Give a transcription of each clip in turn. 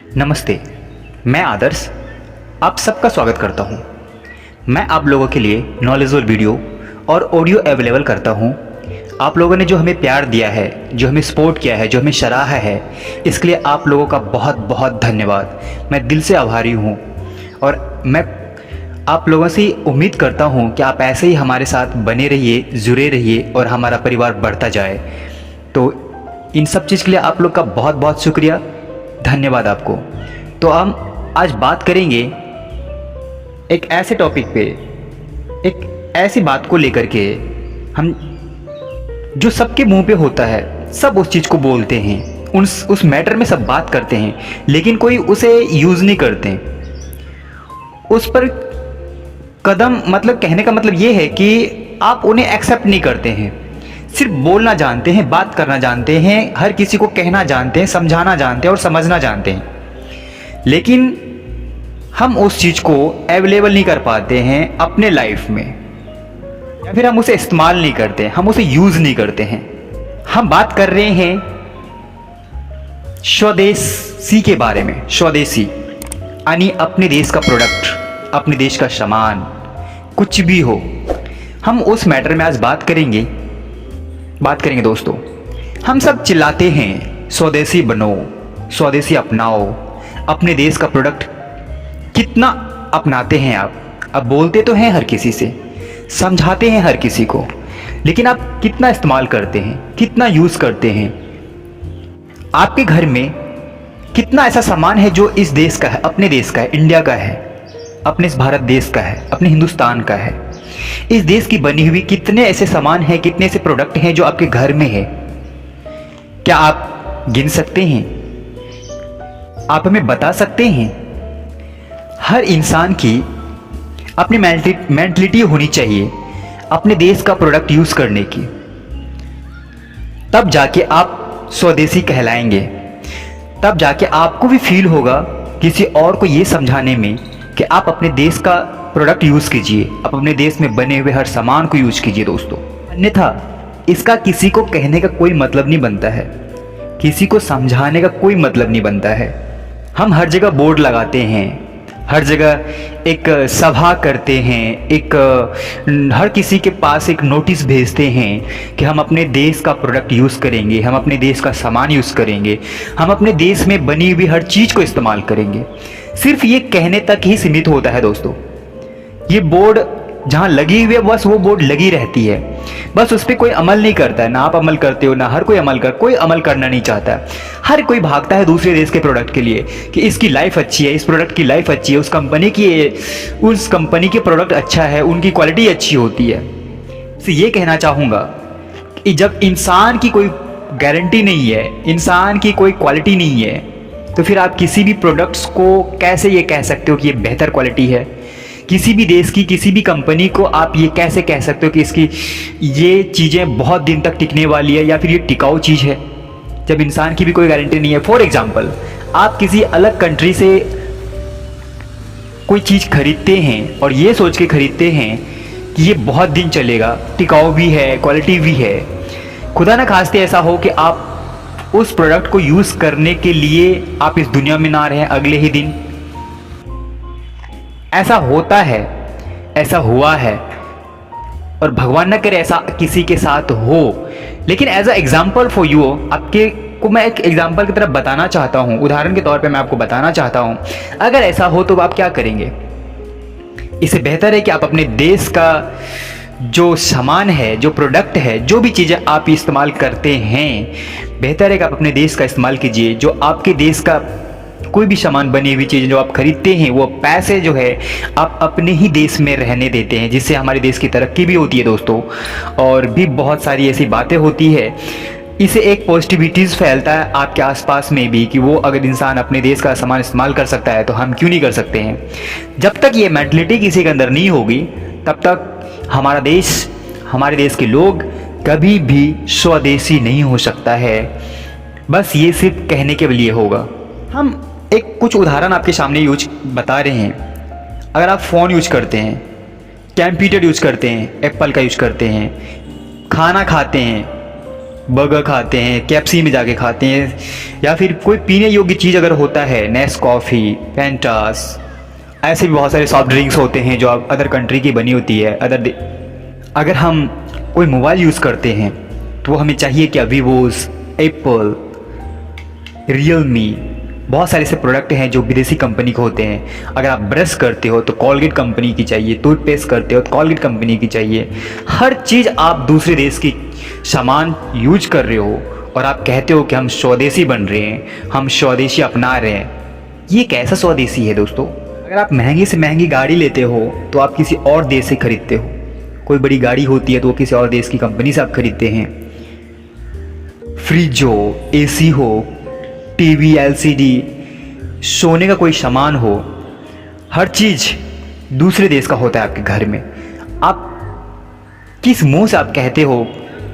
नमस्ते, मैं आदर्श आप सबका स्वागत करता हूं। मैं आप लोगों के लिए नॉलेजेबल वीडियो और ऑडियो अवेलेबल करता हूं। आप लोगों ने जो हमें प्यार दिया है, जो हमें सपोर्ट किया है, जो हमें सराहा है, इसके लिए आप लोगों का बहुत बहुत धन्यवाद। मैं दिल से आभारी हूं और मैं आप लोगों से उम्मीद करता हूं कि आप ऐसे ही हमारे साथ बने रहिए, जुड़े रहिए और हमारा परिवार बढ़ता जाए। तो इन सब चीज़ के लिए आप लोग का बहुत बहुत शुक्रिया, धन्यवाद आपको। तो हम आज बात करेंगे एक ऐसे टॉपिक पे, एक ऐसी बात को लेकर के हम जो सबके मुंह पे होता है, सब उस चीज़ को बोलते हैं, उस मैटर में सब बात करते हैं, लेकिन कोई उसे यूज़ नहीं करते। उस पर कदम मतलब कहने का मतलब ये है कि आप उन्हें एक्सेप्ट नहीं करते हैं, सिर्फ बोलना जानते हैं, बात करना जानते हैं, हर किसी को कहना जानते हैं, समझाना जानते हैं और समझना जानते हैं, लेकिन हम उस चीज़ को अवेलेबल नहीं कर पाते हैं अपने लाइफ में, या फिर हम उसे इस्तेमाल नहीं करते, हम उसे यूज़ नहीं करते हैं। हम बात कर रहे हैं स्वदेशी के बारे में। स्वदेशी यानी अपने देश का प्रोडक्ट, अपने देश का सामान, कुछ भी हो, हम उस मैटर में आज बात करेंगे दोस्तों। हम सब चिल्लाते हैं स्वदेशी बनो, स्वदेशी अपनाओ, अपने देश का प्रोडक्ट कितना अपनाते हैं आप? अब बोलते तो हैं हर किसी से, समझाते हैं हर किसी को, लेकिन आप कितना इस्तेमाल करते हैं, कितना यूज़ करते हैं? आपके घर में कितना ऐसा सामान है जो इस देश का है, अपने देश का है, इंडिया का है, अपने इस भारत देश का है, अपने हिंदुस्तान का है? इस देश की बनी हुई कितने ऐसे सामान हैं, कितने ऐसे प्रोडक्ट हैं जो आपके घर में है? क्या आप गिन सकते हैं? आप हमें बता सकते हैं? हर इंसान की अपनी मेंटलिटी होनी चाहिए अपने देश का प्रोडक्ट यूज करने की, तब जाके आप स्वदेशी कहलाएंगे, तब जाके आपको भी फील होगा किसी और को ये समझाने में कि आप अपने देश का प्रोडक्ट यूज़ कीजिए, आप अपने देश में बने हुए हर सामान को यूज कीजिए दोस्तों। अन्यथा इसका किसी को कहने का कोई मतलब नहीं बनता है, किसी को समझाने का कोई मतलब नहीं बनता है। हम हर जगह बोर्ड लगाते हैं, हर जगह एक सभा करते हैं, हर किसी के पास एक नोटिस भेजते हैं कि हम अपने देश का प्रोडक्ट यूज़ करेंगे, हम अपने देश का सामान यूज़ करेंगे, हम अपने देश में बनी हुई हर चीज़ को इस्तेमाल करेंगे। सिर्फ ये कहने तक ही सीमित होता है दोस्तों। ये बोर्ड जहाँ लगी हुई है बस वो बोर्ड लगी रहती है, बस उस पर कोई अमल नहीं करता है। ना आप अमल करते हो, ना हर कोई कोई अमल करना नहीं चाहता। हर कोई भागता है दूसरे देश के प्रोडक्ट के लिए कि इसकी लाइफ अच्छी है, इस प्रोडक्ट की लाइफ अच्छी है, उस कंपनी के प्रोडक्ट अच्छा है, उनकी क्वालिटी अच्छी होती है। तो ये कहना चाहूँगा कि जब इंसान की कोई गारंटी नहीं है, इंसान की कोई क्वालिटी नहीं है, तो फिर आप किसी भी प्रोडक्ट्स को कैसे ये कह सकते हो कि ये बेहतर क्वालिटी है? किसी भी देश की किसी भी कंपनी को आप ये कैसे कह सकते हो कि इसकी ये चीज़ें बहुत दिन तक टिकने वाली है या फिर ये टिकाऊ चीज़ है, जब इंसान की भी कोई गारंटी नहीं है? फॉर एग्जांपल, आप किसी अलग कंट्री से कोई चीज़ खरीदते हैं और ये सोच के खरीदते हैं कि ये बहुत दिन चलेगा, टिकाऊ भी है, क्वालिटी भी है। खुदा न खास्ते ऐसा हो कि आप उस प्रोडक्ट को यूज़ करने के लिए आप इस दुनिया में ना रहें, अगले ही दिन ऐसा होता है, ऐसा हुआ है, और भगवान न करे ऐसा किसी के साथ हो। लेकिन as a example for you, आपके को मैं एक एग्जाम्पल की तरफ बताना चाहता हूँ, उदाहरण के तौर पे मैं आपको बताना चाहता हूँ, अगर ऐसा हो तो आप क्या करेंगे? इससे बेहतर है कि आप अपने देश का जो सामान है, जो प्रोडक्ट है, जो भी चीज़ें आप इस्तेमाल करते हैं, बेहतर है कि आप अपने देश का इस्तेमाल कीजिए। जो आपके देश का कोई भी सामान, बनी हुई चीज़ जो आप खरीदते हैं, वो पैसे जो है आप अपने ही देश में रहने देते हैं, जिससे हमारे देश की तरक्की भी होती है दोस्तों, और भी बहुत सारी ऐसी बातें होती है। इसे एक पॉजिटिविटीज़ फैलता है आपके आसपास में भी कि वो अगर इंसान अपने देश का सामान इस्तेमाल कर सकता है तो हम क्यों नहीं कर सकते हैं। जब तक ये मेंटलिटी किसी के अंदर नहीं होगी, तब तक हमारा देश, हमारे देश के लोग कभी भी स्वदेशी नहीं हो सकता है। बस ये सिर्फ कहने के लिए होगा। हम एक कुछ उदाहरण आपके सामने यूज बता रहे हैं। अगर आप फ़ोन यूज करते हैं, कंप्यूटर यूज करते हैं, एप्पल का यूज करते हैं, खाना खाते हैं, बर्गर खाते हैं, केएफसी में जाके खाते हैं, या फिर कोई पीने योग्य चीज़ अगर होता है, नेस्कॉफ़ी, फैंटास, ऐसे भी बहुत सारे सॉफ्ट ड्रिंक्स होते हैं जो अदर कंट्री की बनी होती है। अगर हम कोई मोबाइल यूज़ करते हैं तो वो हमें चाहिए क्या, वीवोज़, एप्पल, रियलमी, बहुत सारे ऐसे प्रोडक्ट हैं जो विदेशी कंपनी के होते हैं। अगर आप ब्रश करते हो तो कॉलगेट कंपनी की चाहिए, टूथपेस्ट करते हो तो कॉलगेट कंपनी की चाहिए। हर चीज़ आप दूसरे देश की सामान यूज कर रहे हो और आप कहते हो कि हम स्वदेशी बन रहे हैं, हम स्वदेशी अपना रहे हैं। ये कैसा स्वदेशी है दोस्तों? अगर आप महंगी से महंगी गाड़ी लेते हो तो आप किसी और देश से खरीदते हो। कोई बड़ी गाड़ी होती है तो वो किसी और देश की कंपनी से आप खरीदते हैं। फ्रिज हो, एसी हो, टीवी, एलसीडी, सोने का कोई सामान हो, हर चीज़ दूसरे देश का होता है आपके घर में। आप किस मुंह से आप कहते हो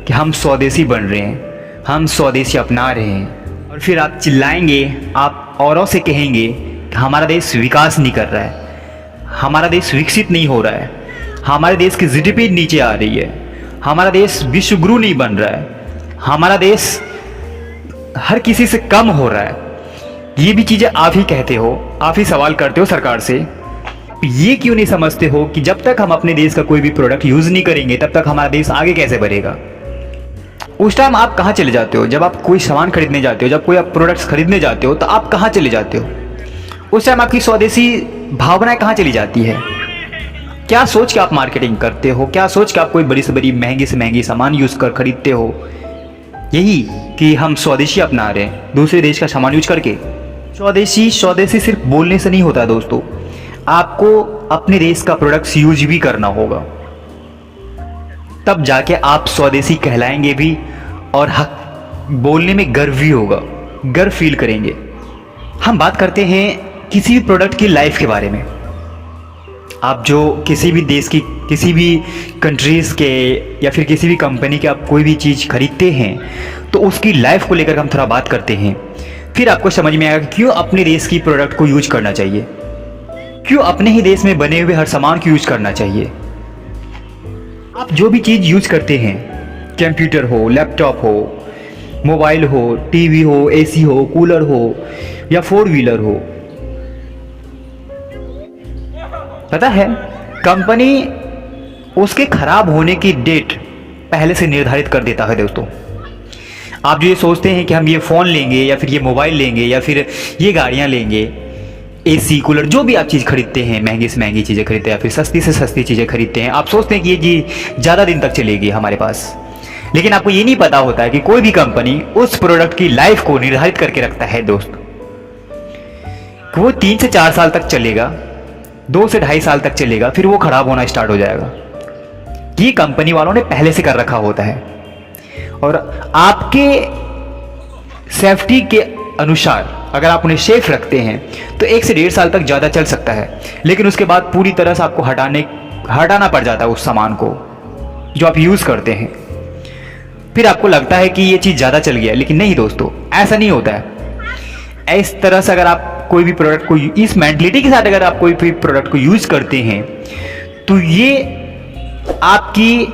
कि हम स्वदेशी बन रहे हैं, हम स्वदेशी अपना रहे हैं, और फिर आप चिल्लाएंगे, आप औरों से कहेंगे कि हमारा देश विकास नहीं कर रहा है, हमारा देश विकसित नहीं हो रहा है, हमारे देश की जीडीपी नीचे आ रही है, हमारा देश विश्व गुरु नहीं बन रहा है, हमारा देश हर किसी से कम हो रहा है। ये भी चीज़ें आप ही कहते हो, आप ही सवाल करते हो सरकार से। ये क्यों नहीं समझते हो कि जब तक हम अपने देश का कोई भी प्रोडक्ट यूज़ नहीं करेंगे तब तक हमारा देश आगे कैसे बढ़ेगा? उस टाइम आप कहाँ चले जाते हो? जब आप कोई सामान खरीदने जाते हो, जब कोई आप प्रोडक्ट्स खरीदने जाते हो तो आप कहाँ चले जाते हो? उस टाइम आपकी स्वदेशी भावनाएं कहाँ चली जाती है? क्या सोच के आप मार्केटिंग करते हो? क्या सोच के आप कोई बड़ी से बड़ी महंगी से महंगी सामान यूज़ कर खरीदते हो? यही कि हम स्वदेशी अपना रहे हैं, दूसरे देश का सामान यूज करके। स्वदेशी सिर्फ बोलने से नहीं होता दोस्तों, आपको अपने देश का प्रोडक्ट्स यूज भी करना होगा, तब जाके आप स्वदेशी कहलाएंगे भी और हक बोलने में गर्व भी होगा, गर्व फील करेंगे। हम बात करते हैं किसी भी प्रोडक्ट की लाइफ के बारे में। आप जो किसी भी देश की, किसी भी कंट्रीज़ के या फिर किसी भी कंपनी के आप कोई भी चीज़ खरीदते हैं तो उसकी लाइफ को लेकर हम थोड़ा बात करते हैं। फिर आपको समझ में आएगा कि क्यों अपने देश की प्रोडक्ट को यूज करना चाहिए, क्यों अपने ही देश में बने हुए हर सामान को यूज करना चाहिए। आप जो भी चीज़ यूज करते हैं, कंप्यूटर हो, लैपटॉप हो, मोबाइल हो, टीवी हो, एसी हो, कूलर हो या 4 व्हीलर हो, पता है कंपनी उसके खराब होने की डेट पहले से निर्धारित कर देता है दोस्तों। आप जो ये सोचते हैं कि हम ये फ़ोन लेंगे या फिर ये मोबाइल लेंगे या फिर ये गाड़ियाँ लेंगे, एसी, कूलर, जो भी आप चीज़ खरीदते हैं, महंगी से महंगी चीज़ें खरीदते हैं या फिर सस्ती से सस्ती चीज़ें खरीदते हैं, आप सोचते हैं कि ये चीज़ ज़्यादा दिन तक चलेगी हमारे पास। लेकिन आपको ये नहीं पता होता है कि कोई भी कंपनी उस प्रोडक्ट की लाइफ को निर्धारित करके रखता है दोस्त, कि वो 3 से 4 साल तक चलेगा, 2 से 2.5 साल तक चलेगा, फिर वो खराब होना स्टार्ट हो जाएगा। ये कंपनी वालों ने पहले से कर रखा होता है और आपके सेफ्टी के अनुसार अगर आप उन्हें सेफ रखते हैं तो 1 से 1.5 साल तक ज़्यादा चल सकता है, लेकिन उसके बाद पूरी तरह से आपको हटाना पड़ जाता है उस सामान को जो आप यूज़ करते हैं। फिर आपको लगता है कि ये चीज़ ज़्यादा चल गया, लेकिन नहीं दोस्तों, ऐसा नहीं होता है। इस तरह से अगर आप कोई भी प्रोडक्ट को, इस मेंटलिटी के साथ अगर आप कोई भी प्रोडक्ट को यूज़ करते हैं तो ये आपकी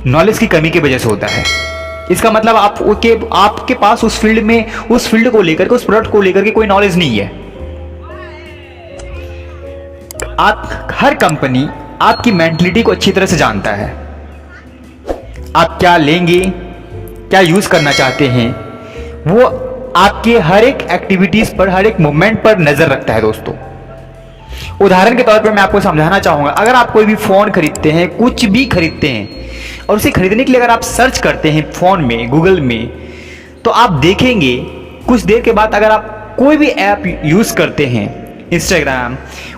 नॉलेज की कमी की वजह से होता है। इसका मतलब आपके पास उस फील्ड को लेकर के, उस प्रोडक्ट को लेकर के कोई नॉलेज नहीं है। हर कंपनी आपकी मेंटलिटी को अच्छी तरह से जानता है, आप क्या लेंगे, क्या यूज करना चाहते हैं, वो आपके हर एक एक्टिविटीज पर, हर एक मूवमेंट पर नजर रखता है दोस्तों। उदाहरण के तौर पर मैं आपको समझाना चाहूंगा, अगर आप कोई भी फोन खरीदते हैं, कुछ भी खरीदते हैं और उसे खरीदने के लिए अगर आप सर्च करते हैं फोन में, गूगल में, तो आप देखेंगे कुछ देर के बाद अगर आप कोई भी ऐप यूज करते हैं, इंस्टाग्राम,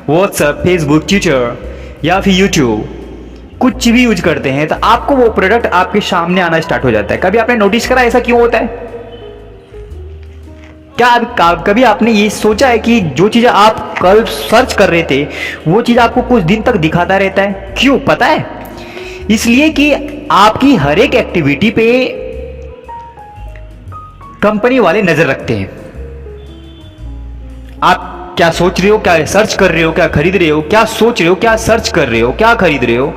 व्हाट्सएप, फेसबुक, ट्विटर या फिर यूट्यूब, कुछ भी यूज करते हैं तो आपको वो प्रोडक्ट आपके सामने आना स्टार्ट हो जाता है। कभी आपने नोटिस करा ऐसा क्यों होता है? क्या कभी आपने ये सोचा है कि जो चीज़ आप कल सर्च कर रहे थे वो चीज़ आपको कुछ दिन तक दिखाता रहता है? क्यों पता है? इसलिए कि आपकी हर एक एक्टिविटी पे कंपनी वाले नजर रखते हैं। आप क्या सोच रहे हो, क्या सर्च कर रहे हो, क्या खरीद रहे हो, क्या सोच रहे हो, क्या सर्च कर रहे हो, क्या खरीद रहे हो,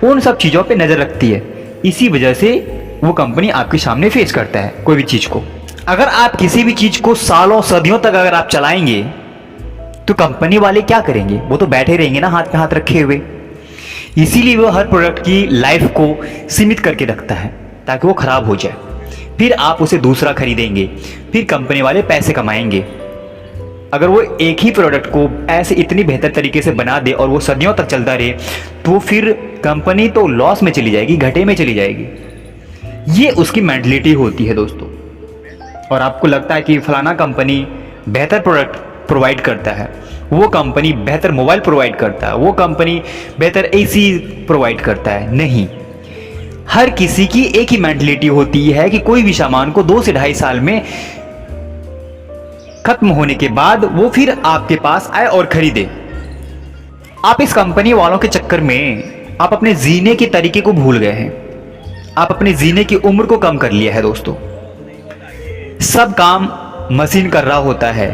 उन सब चीज़ों पे नजर रखती है। इसी वजह से वो कंपनी आपके सामने फेस करता है कोई भी चीज़ को। अगर आप किसी भी चीज़ को सालों सदियों तक अगर आप चलाएंगे तो कंपनी वाले क्या करेंगे, वो तो बैठे रहेंगे ना हाथ पे हाथ रखे हुए। इसीलिए वो हर प्रोडक्ट की लाइफ को सीमित करके रखता है ताकि वो ख़राब हो जाए, फिर आप उसे दूसरा खरीदेंगे, फिर कंपनी वाले पैसे कमाएंगे। अगर वो एक ही प्रोडक्ट को ऐसे इतनी बेहतर तरीके से बना दे और वो सदियों तक चलता रहे तो फिर कंपनी तो लॉस में चली जाएगी, घाटे में चली जाएगी। ये उसकी मेंटलिटी होती है दोस्तों। और आपको लगता है कि फलाना कंपनी बेहतर प्रोडक्ट प्रोवाइड करता है, वो कंपनी बेहतर मोबाइल प्रोवाइड करता है, वो कंपनी बेहतर एसी प्रोवाइड करता है। नहीं, हर किसी की एक ही मेंटलिटी होती है कि कोई भी सामान को 2 से 2.5 साल में खत्म होने के बाद वो फिर आपके पास आए और खरीदे। आप इस कंपनी वालों के चक्कर में आप अपने जीने के तरीके को भूल गए हैं, आप अपने जीने की उम्र को कम कर लिया है दोस्तों। सब काम मशीन कर रहा होता है,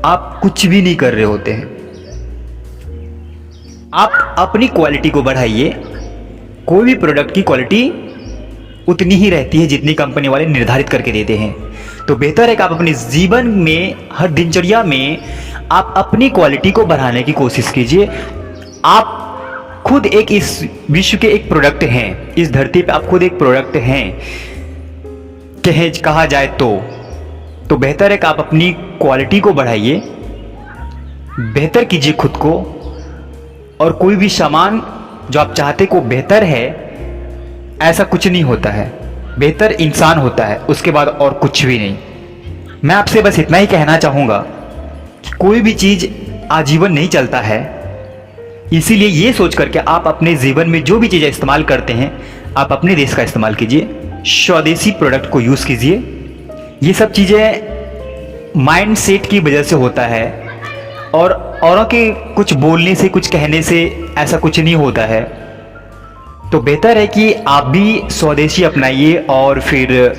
आप कुछ भी नहीं कर रहे होते हैं। आप अपनी क्वालिटी को बढ़ाइए, कोई भी प्रोडक्ट की क्वालिटी उतनी ही रहती है जितनी कंपनी वाले निर्धारित करके देते हैं। तो बेहतर है कि आप अपने जीवन में हर दिनचर्या में आप अपनी क्वालिटी को बढ़ाने की कोशिश कीजिए। आप खुद एक इस विश्व के एक प्रोडक्ट हैं, इस धरती पे आप खुद एक प्रोडक्ट हैं कहा जाए तो बेहतर है कि आप अपनी क्वालिटी को बढ़ाइए, बेहतर कीजिए खुद को। और कोई भी सामान जो आप चाहते को बेहतर है, ऐसा कुछ नहीं होता है। बेहतर इंसान होता है, उसके बाद और कुछ भी नहीं। मैं आपसे बस इतना ही कहना चाहूँगा कि कोई भी चीज़ आजीवन नहीं चलता है। इसीलिए ये सोच करके आप अपने जीवन में जो भी चीज़ें इस्तेमाल करते हैं, आप अपने देश का इस्तेमाल कीजिए, स्वदेशी प्रोडक्ट को यूज़ कीजिए। ये सब चीज़ें माइंड सेट की वजह से होता है और औरों के कुछ बोलने से, कुछ कहने से ऐसा कुछ नहीं होता है। तो बेहतर है कि आप भी स्वदेशी अपनाइए और फिर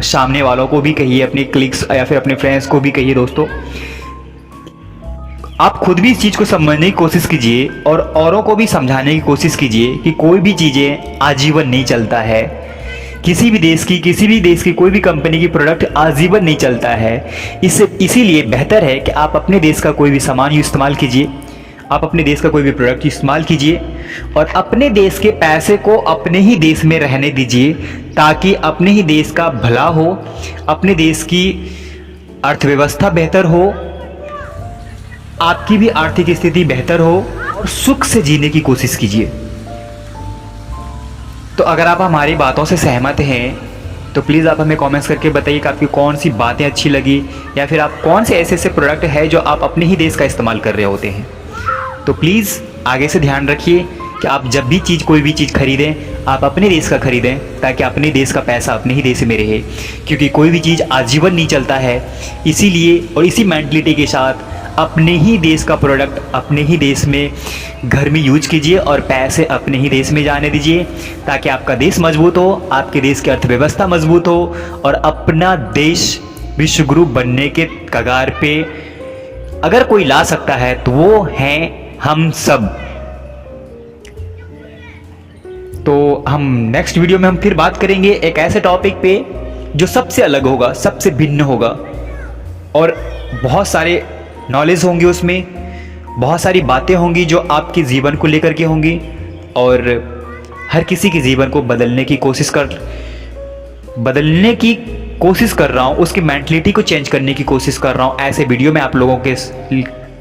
सामने वालों को भी कहिए, अपने क्लिक्स या फिर अपने फ्रेंड्स को भी कहिए। दोस्तों, आप खुद भी इस चीज़ को समझने की कोशिश कीजिए और औरों को भी समझाने की कोशिश कीजिए कि कोई भी चीज़ें आजीवन नहीं चलता है। किसी भी देश की कोई भी कंपनी की प्रोडक्ट आजीवन नहीं चलता है। इसीलिए बेहतर है कि आप अपने देश का कोई भी सामान इस्तेमाल कीजिए, आप अपने देश का कोई भी प्रोडक्ट इस्तेमाल कीजिए और अपने देश के पैसे को अपने ही देश में रहने दीजिए, ताकि अपने ही देश का भला हो, अपने देश की अर्थव्यवस्था बेहतर हो, आपकी भी आर्थिक स्थिति बेहतर हो और सुख से जीने की कोशिश कीजिए। तो अगर आप हमारी बातों से सहमत हैं तो प्लीज़ आप हमें कमेंट्स करके बताइए कि आपकी कौन सी बातें अच्छी लगी, या फिर आप कौन से ऐसे प्रोडक्ट है जो आप अपने ही देश का इस्तेमाल कर रहे होते हैं। तो प्लीज़ आगे से ध्यान रखिए कि आप जब भी कोई भी चीज़ खरीदें, आप अपने देश का खरीदें, ताकि अपने देश का पैसा अपने ही देश में रहे। क्योंकि कोई भी चीज़ आजीवन नहीं चलता है। इसीलिए और इसी मेंटलिटी के साथ अपने ही देश का प्रोडक्ट अपने ही देश में घर में यूज कीजिए और पैसे अपने ही देश में जाने दीजिए, ताकि आपका देश मजबूत हो, आपके देश की अर्थव्यवस्था मजबूत हो और अपना देश विश्व गुरु बनने के कगार पे अगर कोई ला सकता है तो वो हैं हम सब। तो हम नेक्स्ट वीडियो में हम फिर बात करेंगे एक ऐसे टॉपिक पे जो सबसे अलग होगा, सबसे भिन्न होगा और बहुत सारे नॉलेज होंगी, उसमें बहुत सारी बातें होंगी जो आपके जीवन को लेकर के होंगी और हर किसी के जीवन को बदलने की कोशिश कर रहा हूँ, उसकी मेंटलिटी को चेंज करने की कोशिश कर रहा हूँ। ऐसे वीडियो मैं आप लोगों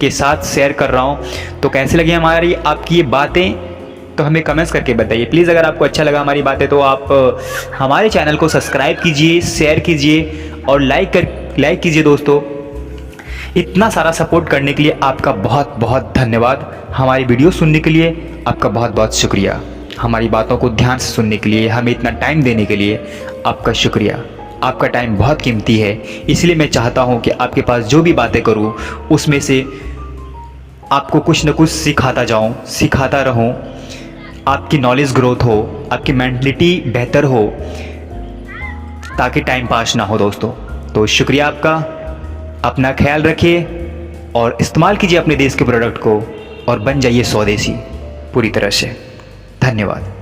के साथ शेयर कर रहा हूँ। तो कैसे लगी हमारी आपकी ये बातें तो हमें कमेंट्स करके बताइए प्लीज़। अगर आपको अच्छा लगा हमारी बातें तो आप हमारे चैनल को सब्सक्राइब कीजिए, शेयर कीजिए और लाइक कीजिए। दोस्तों, इतना सारा सपोर्ट करने के लिए आपका बहुत बहुत धन्यवाद। हमारी वीडियो सुनने के लिए आपका बहुत बहुत शुक्रिया। हमारी बातों को ध्यान से सुनने के लिए, हमें इतना टाइम देने के लिए आपका शुक्रिया। आपका टाइम बहुत कीमती है, इसलिए मैं चाहता हूं कि आपके पास जो भी बातें करूं उसमें से आपको कुछ न कुछ सिखाता रहूं, आपकी नॉलेज ग्रोथ हो, आपकी मेंटलिटी बेहतर हो, ताकि टाइम पास ना हो। दोस्तों, तो शुक्रिया आपका। अपना ख्याल रखिए और इस्तेमाल कीजिए अपने देश के प्रोडक्ट को और बन जाइए स्वदेशी पूरी तरह से। धन्यवाद।